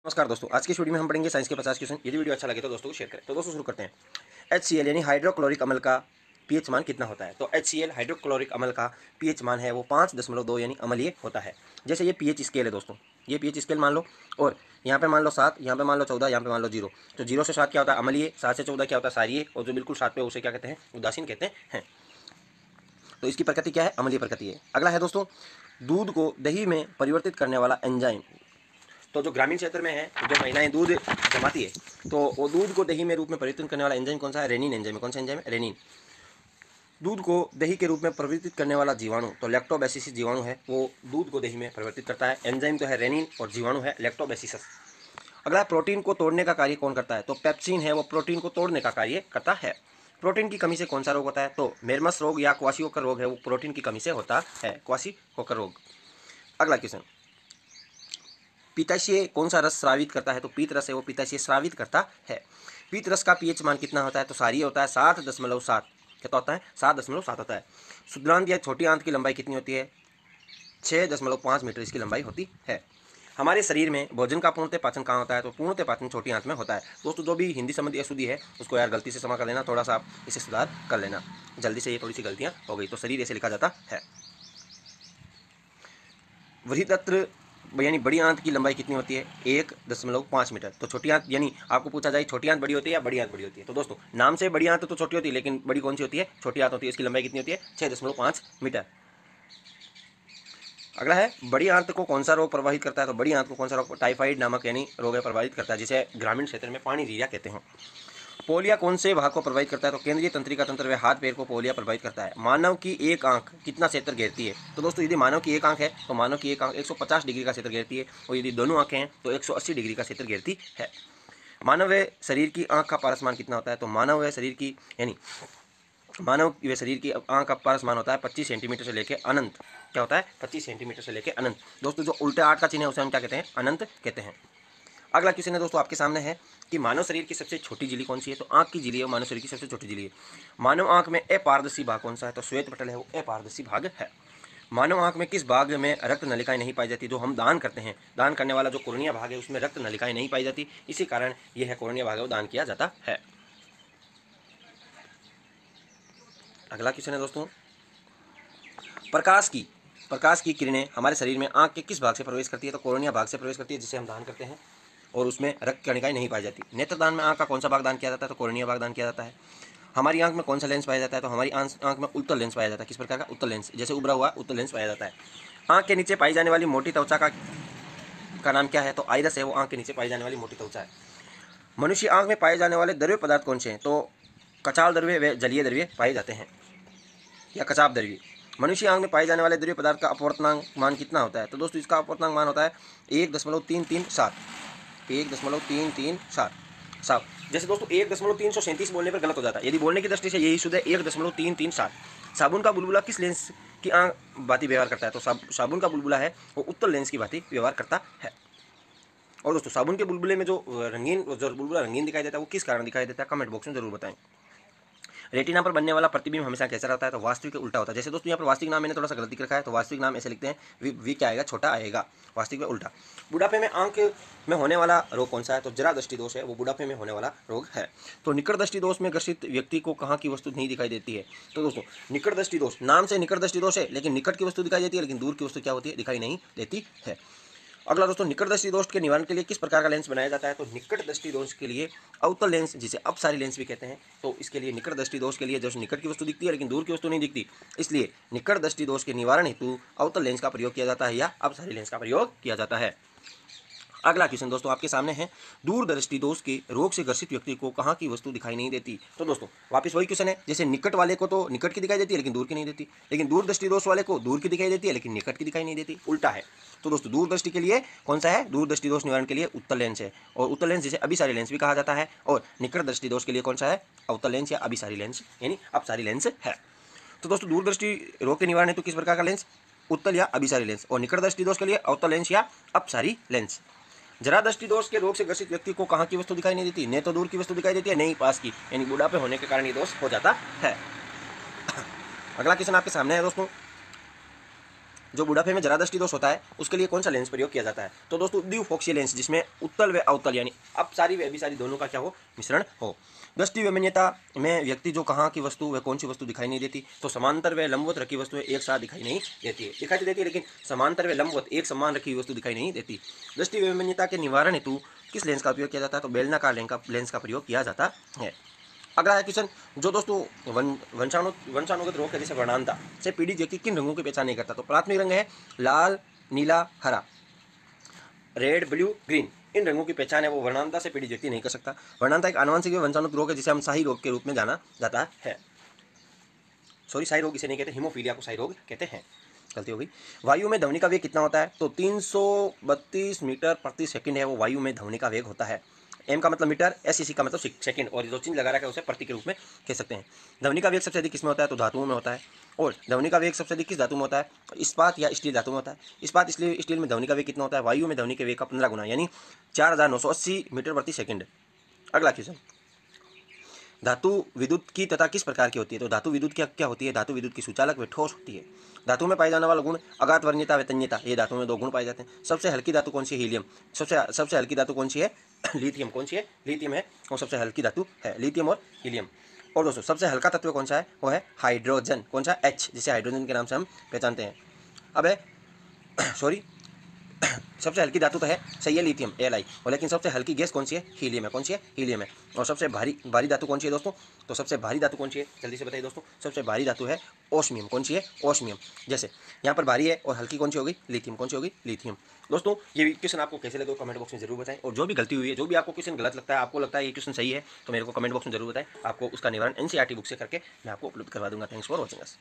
नमस्कार दोस्तों, आज की इस वीडियो में हम पढ़ेंगे साइंस के 50 क्वेश्चन। यदि वीडियो अच्छा लगे तो दोस्तों को शेयर करें। तो दोस्तों शुरू करते हैं। HCl यानी हाइड्रोक्लोरिक अम्ल का पीएच मान कितना होता है? तो HCl हाइड्रोक्लोरिक अम्ल का पीएच मान है वो 5.2 यानी अम्लीय होता है। जैसे ये पीएच स्केल है दोस्तों, ये पीएच स्केल मान लो, और यहाँ पे मान लो 7, यहाँ पे मान लो 14, यहाँ पे मान लो 0। तो 0 से 7 क्या होता है? अम्लीय। 7 से 14 क्या होता है? क्षारीय। और जो बिल्कुल 7 पे उसे क्या कहते हैं? उदासीन कहते हैं। तो इसकी प्रकृति क्या है? अम्लीय प्रकृति है। अगला है दोस्तों, दूध को दही में परिवर्तित करने वाला एंजाइम। तो जो ग्रामीण क्षेत्र में है, जो महिलाएं दूध जमाती है, तो वो दूध को दही में रूप में परिवर्तित करने वाला एंजाइम कौन सा है? रेनिन एंजाइम है। कौन सा एंजाइम है? रेनिन। दूध को दही के रूप में परिवर्तित करने वाला जीवाणु तो लैक्टोबैसिलस जीवाणु है, वो दूध को दही में परिवर्तित करता है। एंजाइम तो है रेनिन और जीवाणु है लैक्टोबैसिलस। अगला, प्रोटीन को तोड़ने का कार्य कौन करता है? तो पेप्सिन है, वो प्रोटीन को तोड़ने का कार्य करता है। प्रोटीन की कमी से कौन सा रोग होता है? तो मेरमस रोग या क्वाशियोकर रोग है, वो प्रोटीन की कमी से होता है, क्वाशियोकर रोग। अगला क्वेश्चन, पित्ताशय कौन सा रस स्रावित करता है? तो पीत रस है, वो पित्ताशय स्रावित करता है। पीत रस का पीएच मान कितना होता है? तो क्षारीय होता है, 7.7। कितना होता है? 7.7 होता है। शुद्धांत या छोटी आंत की लंबाई कितनी होती है? 6.5 मीटर इसकी लंबाई होती है। हमारे शरीर में भोजन का पूर्णतः पाचन कहाँ होता है? तो पूर्णतः पाचन छोटी आंत में होता है। दोस्तों जो भी हिंदी संबंधी अशुद्धि है उसको यार गलती से क्षमा कर लेना, थोड़ा सा आप इसे सुधार कर लेना जल्दी से, ये थोड़ी सी गलतियाँ हो गई। तो शरीर ऐसे लिखा जाता है। वृहदत्र यानी बड़ी आंत की लंबाई कितनी होती है? 1.5 मीटर। तो छोटी आंत यानी आपको पूछा जाए छोटी आंत बड़ी होती है या बड़ी आंत बड़ी होती है? तो दोस्तों नाम से बड़ी आंत तो छोटी होती है, लेकिन बड़ी कौन सी होती है? छोटी आंत होती है। इसकी लंबाई कितनी होती है? 6.5 मीटर। अगला है, बड़ी आंत को कौन सा रोग प्रभावित करता है? तो बड़ी आंत को कौन सा रोग? टाइफाइड नामक यानी रोग है प्रभावित करता है, जिसे ग्रामीण क्षेत्र में पानीरिया कहते हैं। पोलिया कौन से भाग को प्रभावित करता है? तो केंद्रीय तंत्रिका तंत्र व हाथ पैर को पोलिया प्रभावित करता है। मानव की एक आंख कितना क्षेत्र घेरती है? तो दोस्तों यदि मानव की एक आंख है तो मानव की एक आंख 150 डिग्री का क्षेत्र घेरती है, और यदि दोनों आंखें हैं तो 180 डिग्री का क्षेत्र घेरती है। मानव व शरीर की आंख का पारसमान कितना होता है? तो मानव व शरीर की यानी मानव व शरीर की आंख का पारसमान होता है 25 सेंटीमीटर से लेकर अनंत। क्या होता है? 25 सेंटीमीटर से लेकर अनंत। दोस्तों जो उल्टे 8 का चिन्ह है उसे हम क्या कहते हैं? अनंत कहते हैं। अगला क्वेश्चन है दोस्तों आपके सामने है कि मानव शरीर की सबसे छोटी झिल्ली कौन सी है? तो आंख की झिल्ली है, मानव शरीर की सबसे छोटी झिल्ली है। मानव आंख में अपारदर्शी भाग कौन सा है? तो श्वेत पटल है, वो अपारदर्शी भाग है। मानव आंख में किस भाग में रक्त नलिकाएं नहीं पाई जाती? जो हम दान करते हैं, दान करने वाला जो कोर्निया भाग है उसमें रक्त नलिकाएं नहीं पाई जाती, इसी कारण यह कोर्निया भाग है वो दान किया जाता है। अगला क्वेश्चन है दोस्तों, प्रकाश की किरणें हमारे शरीर में आंख के किस भाग से प्रवेश करती है? तो कोर्निया भाग से प्रवेश करती है, जिसे हम दान करते हैं, और उसमें रक्त कणिकाएं नहीं पाई जाती। नेत्रदान में आंख का कौन सा भाग दान किया जाता है? तो कोर्निया भाग दान किया जाता है। हमारी आंख में कौन सा लेंस पाया जाता है? तो हमारी आंख में उत्तल लेंस पाया जाता है। किस प्रकार का? उत्तल लेंस, जैसे उभरा हुआ उत्तल लेंस पाया जाता है। आंख के नीचे पाई जाने वाली मोटी त्वचा का नाम क्या है? तो आइरस है, वो आंख के नीचे पाई जाने वाली मोटी त्वचा है। मनुष्य आंख में पाए जाने वाले द्रव्य पदार्थ कौन से हैं? तो कचाल द्रव्य व जलीय द्रव्य पाए जाते हैं, या कचाप द्रव्य। मनुष्य आंख में पाए जाने वाले द्रव्य पदार्थ का अपवर्तनांक मान कितना होता है? तो दोस्तों इसका अपवर्तनांक मान होता है 1.337। 1.337। जैसे दोस्तों 1.337 बोलने पर गलत हो जाता है, यदि बोलने की दृष्टि से यही शुद्ध है 1.337। साबुन का बुलबुला किस लेंस की भांति व्यवहार करता है? तो साबुन का बुलबुला है वो उत्तल लेंस की भांति व्यवहार करता है। और दोस्तों साबुन के बुलबुले में जो बुलबुला रंगीन दिखाई देता है वो किस कारण दिखाई देता है? कमेंट बॉक्स में जरूर बताएं। रेटिना पर बनने वाला प्रतिबिंब हमेशा कैसा रहता है? तो वास्तविक के उल्टा होता है। जैसे दोस्तों यहाँ पर वास्तविक नाम मैंने थोड़ा सा गलती रखा है, तो वास्तविक नाम ऐसे लिखते हैं, वी क्या आएगा? छोटा आएगा, वास्तविक में उल्टा। बुढ़ापे में आंख में होने वाला रोग कौन सा है? तो जरा दृष्टि दोष है, वो बुढ़ापे में होने वाला रोग है। तो निकट दृष्टि दोष में ग्रसित व्यक्ति को कहाँ की वस्तु नहीं दिखाई देती है? तो दोस्तों निकट दृष्टि दोष, नाम से निकट दृष्टि दोष है, लेकिन निकट की वस्तु दिखाई देती है, लेकिन दूर की वस्तु क्या होती है? दिखाई नहीं देती है। अगला दोस्तों, निकट दृष्टि दोष के निवारण के लिए किस प्रकार का लेंस बनाया जाता है? तो निकट दृष्टि दोष के लिए अवतल लेंस, जिसे अपसारी लेंस भी कहते हैं, तो इसके लिए निकट दृष्टि दोष के लिए जो निकट की वस्तु दिखती है लेकिन दूर की वस्तु नहीं दिखती, इसलिए निकट दृष्टि दोष के निवारण हेतु अवतल लेंस का प्रयोग किया जाता है या अपसारी लेंस का प्रयोग किया जाता है। अगला क्वेश्चन दोस्तों आपके सामने है, दूर दृष्टि दोष के रोग से ग्रसित व्यक्ति को कहाँ की वस्तु दिखाई नहीं देती? तो दोस्तों वापस वही क्वेश्चन है, जैसे निकट वाले को तो निकट की दिखाई देती है लेकिन दूर की नहीं देती, लेकिन दूर दृष्टि दोष वाले को दूर की दिखाई देती है लेकिन निकट की दिखाई नहीं देती, उल्टा है। तो दोस्तों दूर दृष्टि के लिए कौन सा है? दूर दृष्टि दोष निवारण के लिए उत्तल लेंस है, और उत्तल लेंस जिसे अभिसारी लेंस भी कहा जाता है। और निकट दृष्टि दोष के लिए कौन सा है? अवतल लेंस या अभिसारी लेंस यानी अपसारी लेंस है। तो दोस्तों दूर दृष्टि रोग के निवारण हेतु किस प्रकार का लेंस? उत्तल या अभिसारी लेंस, और निकट दृष्टि दोष के लिए अवतल लेंस या अपसारी लेंस। जरा दृष्टि दोष के रोग से ग्रसित व्यक्ति को कहाँ की वस्तु दिखाई नहीं देती? न तो दूर की वस्तु दिखाई देती है, नहीं पास की, यानी बुढ़ापे होने के कारण ये दोष हो जाता है। अगला क्वेश्चन आपके सामने है दोस्तों, जो बुढ़ापे में जरा दृष्टि दोष होता है उसके लिए कौन सा लेंस प्रयोग किया जाता है? तो दोस्तों द्विफोक्सीय लेंस, जिसमें उत्तल व अवतल यानी अपसारी व अभिसारी दोनों का क्या हो, मिश्रण हो। दृष्टि वैमन्यता में व्यक्ति जो कहाँ की वस्तु व कौन सी वस्तु दिखाई नहीं देती, तो समांतर व लंबवत रखी वस्तुएं एक साथ दिखाई नहीं देती है, दिखाई तो देती है लेकिन समांतर व लंबवत एक समान रखी हुई वस्तु दिखाई नहीं देती। दृष्टि वैमन्यता के निवारण हेतु किस लेंस का उपयोग किया जाता है? तो बेलनाकार लेंस का प्रयोग किया जाता है। अगला है क्वेश्चन, जो दोस्तों वंशानुगत रोग है जैसे वर्णांता से पीड़ित व्यक्ति किन रंगों की पहचान नहीं करता? तो प्राथमिक रंग है लाल, नीला, हरा, रेड, ब्लू, ग्रीन। इन रंगों की पहचान है वो वर्णांता से पीड़ित व्यक्ति नहीं कर सकता। वर्णांता एक आनुवंशिक वंशानुगत रोग है जिसे हम शाही रोग के रूप में जाना जाता है। सॉरी, शाही रोग इसे नहीं कहते, हीमोफीलिया को शाही रोग कहते हैं, गलती हो गई। वायु में ध्वनि का वेग कितना होता है? तो 332 मीटर प्रति सेकंड है वो वायु में ध्वनि का वेग होता है। एम का मतलब मीटर, एस का मतलब सेकंड, और जो चिन्ह लगा रखा है उसे प्रति के रूप में कह सकते हैं। ध्वनि का वेग सबसे अधिक किसमें होता है? तो धातुओं में होता है। और ध्वनि का वेग सबसे अधिक किस धातु में होता है? इस्पात या स्टील धातु में होता है। इस्पात स्टील में ध्वनि का वेग कितना होता है? वायु में ध्वनि के वेग का 15 गुना यानी 4980 मीटर प्रति सेकंड। अगला क्वेश्चन, धातु विद्युत की तथा किस प्रकार की होती है? तो धातु विद्युत क्या होती है? धातु विद्युत की सुचालक व ठोस होती है। धातु में पाए जाने वाला गुण अगाध वर्ण्यता व तन्यता, ये धातु में दो गुण पाए जाते हैं। सबसे हल्की धातु कौन सी है? हीलियम। सबसे हल्की धातु कौन सी है? लिथियम। कौन सी है? लिथियम है, और सबसे हल्की धातु है लिथियम और हीलियम। और दोस्तों सबसे हल्का तत्व कौन सा है? वो है हाइड्रोजन। कौन सा? H, जिसे हाइड्रोजन के नाम से हम पहचानते हैं। अब है सॉरी सबसे हल्की धातु तो है, सही है, लिथियम Li, और लेकिन सबसे हल्की गैस कौन सी है? हीलियम है। कौन सी है? हीलियम है। और सबसे भारी धातु कौन सी है दोस्तों? तो सबसे भारी धातु कौन सी है? जल्दी से बताइए दोस्तों। सबसे भारी धातु है ओस्मियम। कौन सी है? ओस्मियम। जैसे यहाँ पर भारी है और हल्की कौन सी होगी? लिथियम। कौन सी होगी? लिथियम। दोस्तों ये क्वेश्चन आपको कैसे लगे कमेंट बॉक्स में जरूर बताएं, और जो भी गलती हुई है, जो भी आपको क्वेश्चन गलत लगता है, आपको लगता है ये क्वेश्चन सही है, तो मेरे को कमेंट बॉक्स में जरूर बताएं। आपको उसका निवारण NCERT बुक से करके मैं आपको उपलब्ध करवा दूंगा। Thanks for watching us.